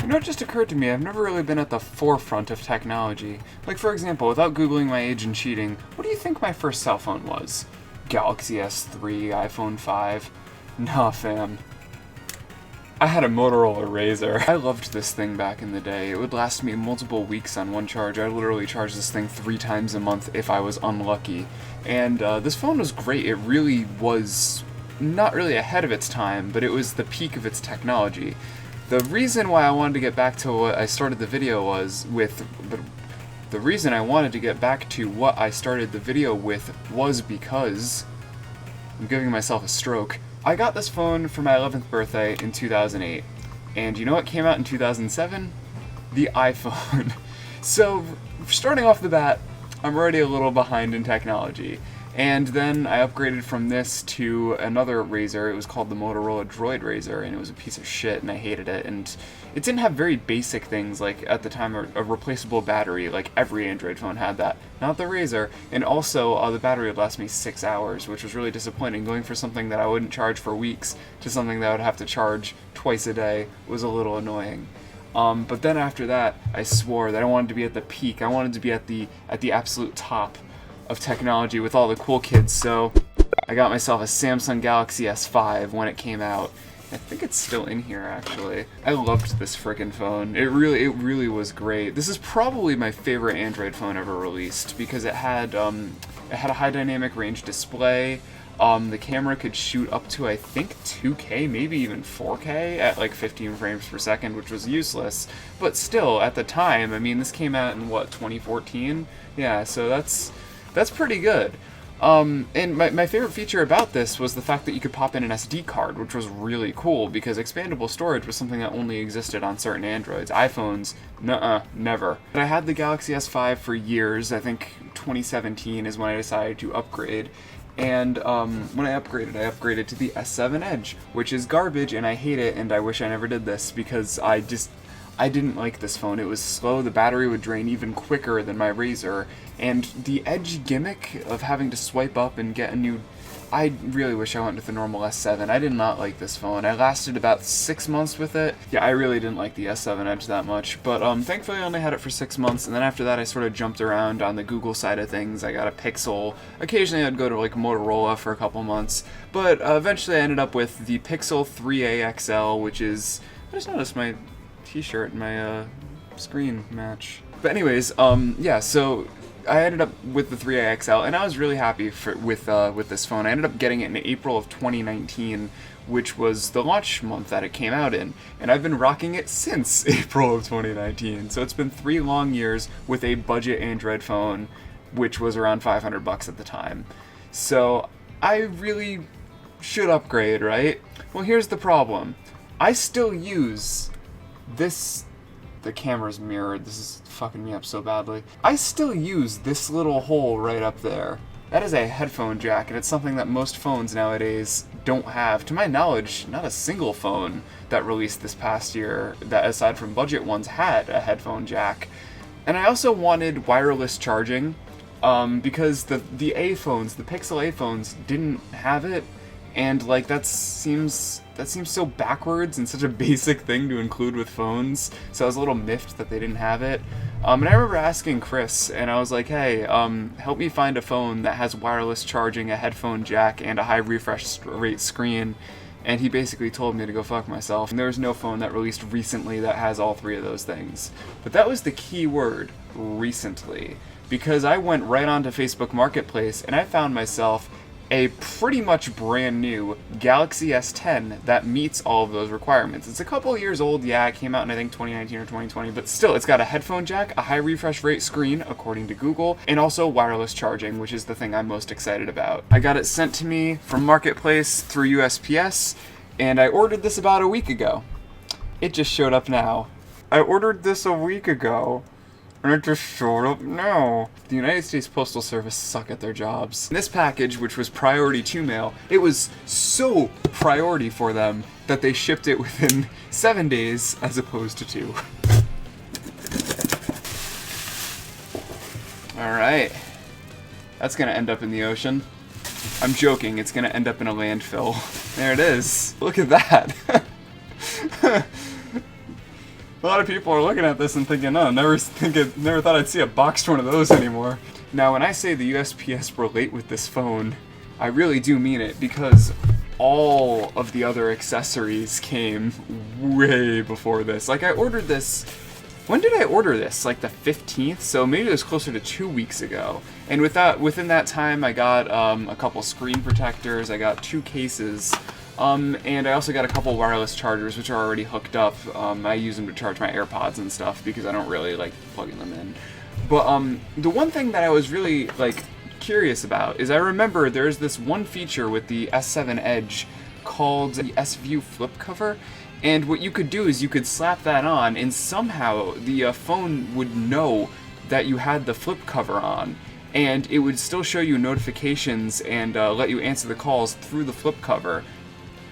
You know, it just occurred to me, I've never really been at the forefront of technology. Like, for example, without Googling my age and cheating, what do you think my first cell phone was? Galaxy S3, iPhone 5? Nah, fam. I had a Motorola Razr. I loved this thing back in the day. It would last me multiple weeks on one charge. I literally charged this thing 3 times a month if I was unlucky. And this phone was great. It really was not really ahead of its time, but it was the peak of its technology. The reason why I wanted to get back to what I started the video was with, the reason I wanted to get back to what I started the video with was because I'm giving myself a stroke. I got this phone for my 11th birthday in 2008, and you know what came out in 2007? The iPhone. So, starting off the bat, I'm already a little behind in technology. And then I upgraded from this to another Razr. It was called the Motorola Droid Razr, and it was a piece of shit, and I hated it. And it didn't have very basic things, like, at the time, a replaceable battery. Like, every Android phone had that. Not the Razr. And also, the battery would last me 6 hours, which was really disappointing. Going for something that I wouldn't charge for weeks to something that I would have to charge twice a day was a little annoying. But then after that, I swore that I wanted to be at the peak. I wanted to be at the absolute top of technology with all the cool kids, so I got myself a Samsung Galaxy S5 when it came out. I think it's still in here, actually. I loved this frickin' phone. It really was great. This is probably my favorite Android phone ever released because it had a high dynamic range display. The camera could shoot up to, I think, 2K, maybe even 4K at like 15 frames per second, which was useless. But still, at the time, I mean, this came out in, what, 2014? Yeah, so that's pretty good. And my favorite feature about this was the fact that you could pop in an SD card, which was really cool, because expandable storage was something that only existed on certain Androids. iPhones, nuh-uh, never. But I had the Galaxy S5 for years. I think 2017 is when I decided to upgrade. And when I upgraded to the S7 Edge, which is garbage, and I hate it, and I wish I never did this, because I didn't like this phone. It was slow, the battery would drain even quicker than my Razr, and the Edge gimmick of having to swipe up and get a new... I really wish I went with the normal S7. I did not like this phone. I lasted about 6 months with it. Yeah, I really didn't like the S7 Edge that much, but thankfully I only had it for 6 months, and then after that I sort of jumped around on the Google side of things. I got a Pixel. Occasionally I'd go to like Motorola for a couple months, but eventually I ended up with the Pixel 3a XL, which is... I just noticed my t-shirt and my screen match. But anyways, yeah, so I ended up with the 3a XL, and I was really happy with this phone. I ended up getting it in April of 2019, which was the launch month that it came out in, and I've been rocking it since April of 2019. So it's been 3 long years with a budget Android phone, which was around $500 at the time. So I really should upgrade, right? Well, here's the problem. I still use this... The camera's mirrored. This is fucking me up so badly. I still use this little hole right up there. That is a headphone jack, and it's something that most phones nowadays don't have. To my knowledge, not a single phone that released this past year, that aside from budget ones, had a headphone jack. And I also wanted wireless charging, because the A phones, the Pixel A phones, didn't have it. And like that seems so backwards and such a basic thing to include with phones. So I was a little miffed that they didn't have it. And I remember asking Chris, and I was like, "Hey, help me find a phone that has wireless charging, a headphone jack, and a high refresh rate screen." And he basically told me to go fuck myself. And there's no phone that released recently that has all 3 of those things. But that was the key word, recently, because I went right onto Facebook Marketplace and I found myself a pretty much brand new Galaxy S10 that meets all of those requirements. It's a couple years old, yeah, it came out in I think 2019 or 2020, but still, it's got a headphone jack, a high refresh rate screen, according to Google, and also wireless charging, which is the thing I'm most excited about. I got it sent to me from Marketplace through USPS, and I ordered this about a week ago. It just showed up now. I ordered this a week ago, and it just showed up now. The United States Postal Service suck at their jobs. This package, which was priority 2 mail, it was so priority for them that they shipped it within 7 days as opposed to 2. Alright. That's gonna end up in the ocean. I'm joking, it's gonna end up in a landfill. There it is. Look at that. A lot of people are looking at this and thinking, oh, never thought I'd see a boxed one of those anymore. Now, when I say the USPS were late with this phone, I really do mean it, because all of the other accessories came way before this. Like, I ordered this... When did I order this? Like the 15th? So maybe it was closer to 2 weeks ago. And within that time, I got a couple screen protectors, I got 2 cases, and I also got a couple wireless chargers, which are already hooked up. I use them to charge my AirPods and stuff, because I don't really like plugging them in. But the one thing that I was really like curious about is I remember there's this one feature with the S7 Edge called the S-View flip cover. And what you could do is you could slap that on, and somehow the phone would know that you had the flip cover on, and it would still show you notifications and let you answer the calls through the flip cover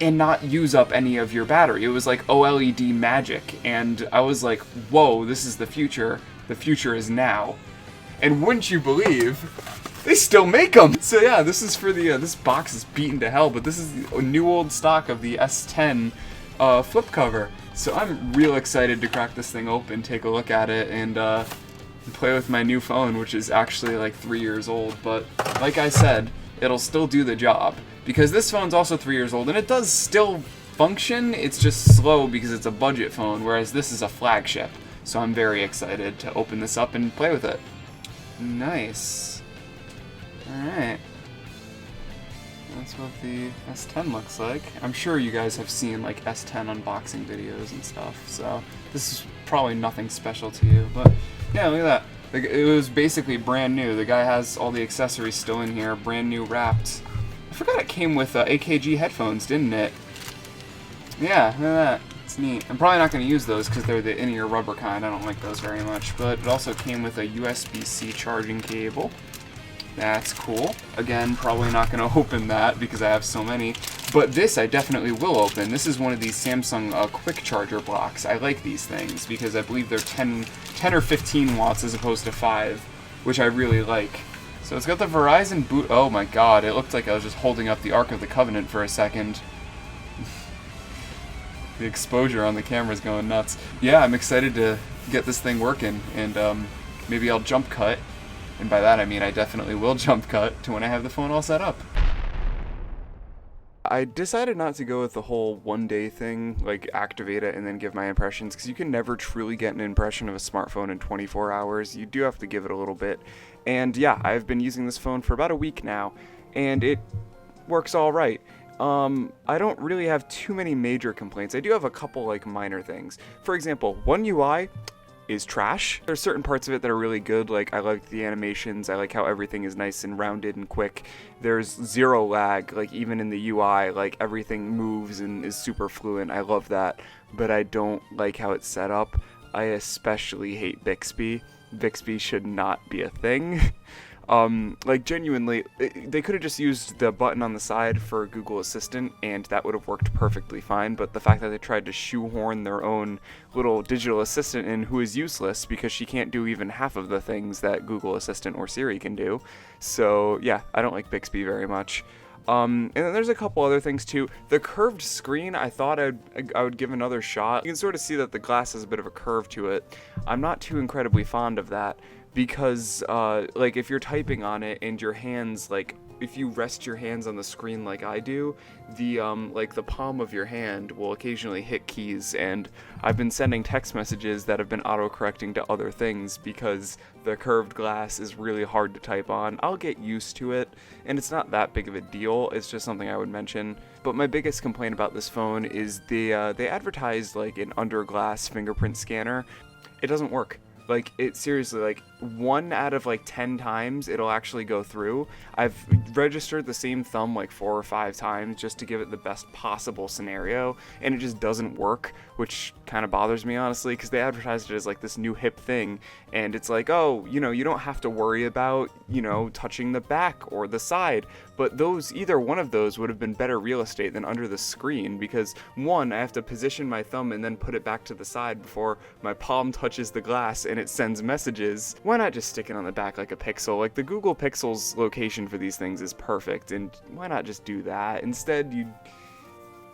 and not use up any of your battery. It was like OLED magic, and I was like, whoa, this is the future. The future is now. And wouldn't you believe, they still make them! So yeah, this is for the, this box is beaten to hell, but this is a new old stock of the S10 flip cover. So I'm real excited to crack this thing open, take a look at it, and play with my new phone, which is actually like 3 years old. But like I said, it'll still do the job, because this phone's also 3 years old, and it does still function. It's just slow because it's a budget phone, whereas this is a flagship. So I'm very excited to open this up and play with it. Nice. Alright. That's what the S10 looks like. I'm sure you guys have seen like S10 unboxing videos and stuff, so this is probably nothing special to you, but yeah, look at that. Like, it was basically brand new. The guy has all the accessories still in here, brand new wrapped. I forgot it came with AKG headphones, didn't it? Yeah, look at that. It's neat. I'm probably not going to use those because they're the in-ear rubber kind. I don't like those very much, but it also came with a USB-C charging cable. That's cool. Again, probably not going to open that because I have so many. But this I definitely will open. This is one of these Samsung quick charger blocks. I like these things because I believe they're 10 or 15 watts as opposed to 5, which I really like. So it's got the Verizon boot. Oh my god, it looked like I was just holding up the Ark of the Covenant for a second. The exposure on the camera's going nuts. Yeah, I'm excited to get this thing working, and maybe I'll jump cut. And by that I mean I definitely will jump cut to when I have the phone all set up. I decided not to go with the whole one-day thing, like activate it and then give my impressions, because you can never truly get an impression of a smartphone in 24 hours. You do have to give it a little bit. And yeah, I've been using this phone for about a week now, and it works all right. I don't really have too many major complaints. I do have a couple like minor things. For example, One UI is trash. There's certain parts of it that are really good, like I like the animations, I like how everything is nice and rounded and quick. There's zero lag, like even in the UI, like everything moves and is super fluent. I love that, but I don't like how it's set up. I especially hate Bixby. Bixby should not be a thing. Like genuinely, they could have just used the button on the side for Google Assistant and that would have worked perfectly fine, but the fact that they tried to shoehorn their own little digital assistant in, who is useless because she can't do even half of the things that Google Assistant or Siri can do. So yeah, I don't like Bixby very much. And then there's a couple other things too. The curved screen, I thought I would give another shot. You can sort of see that the glass has a bit of a curve to it. I'm not too incredibly fond of that, because like if you're typing on it and your hands, like if you rest your hands on the screen like I do, the like the palm of your hand will occasionally hit keys, and I've been sending text messages that have been autocorrecting to other things because the curved glass is really hard to type on. I'll get used to it, and it's not that big of a deal. It's just something I would mention. But my biggest complaint about this phone is they advertised like an under glass fingerprint scanner. It doesn't work. Like, it seriously, like, 1 out of, like, 10 times it'll actually go through. I've registered the same thumb, like, 4 or 5 times just to give it the best possible scenario, and it just doesn't work, which kind of bothers me, honestly, because they advertised it as, like, this new hip thing, and it's like, oh, you know, you don't have to worry about, you know, touching the back or the side, but either one of those would have been better real estate than under the screen, because, 1, I have to position my thumb and then put it back to the side before my palm touches the glass and it sends messages. Why not just stick it on the back like a Pixel? Like, the Google Pixel's location for these things is perfect, and why not just do that? Instead,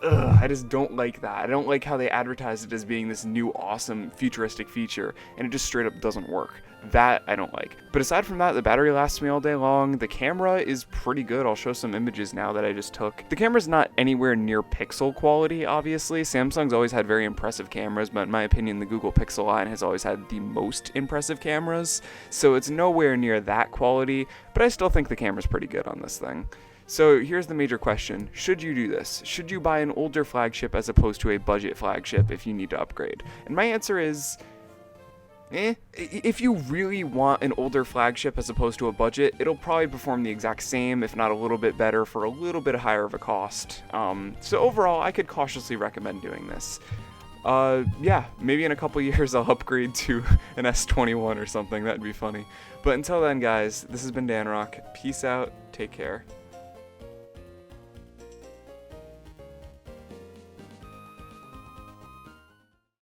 I just don't like that. I don't like how they advertise it as being this new awesome futuristic feature, and it just straight up doesn't work. That I don't like. But aside from that, the battery lasts me all day long. The camera is pretty good. I'll show some images now that I just took. The camera's not anywhere near Pixel quality, obviously. Samsung's always had very impressive cameras, but in my opinion, the Google Pixel line has always had the most impressive cameras. So it's nowhere near that quality, but I still think the camera's pretty good on this thing. So here's the major question. Should you do this? Should you buy an older flagship as opposed to a budget flagship if you need to upgrade? And my answer is, If you really want an older flagship as opposed to a budget, it'll probably perform the exact same, if not a little bit better, for a little bit higher of a cost. So overall, I could cautiously recommend doing this. Yeah, maybe in a couple years I'll upgrade to an S21 or something. That'd be funny. But until then, guys, this has been DanRock. Peace out. Take care.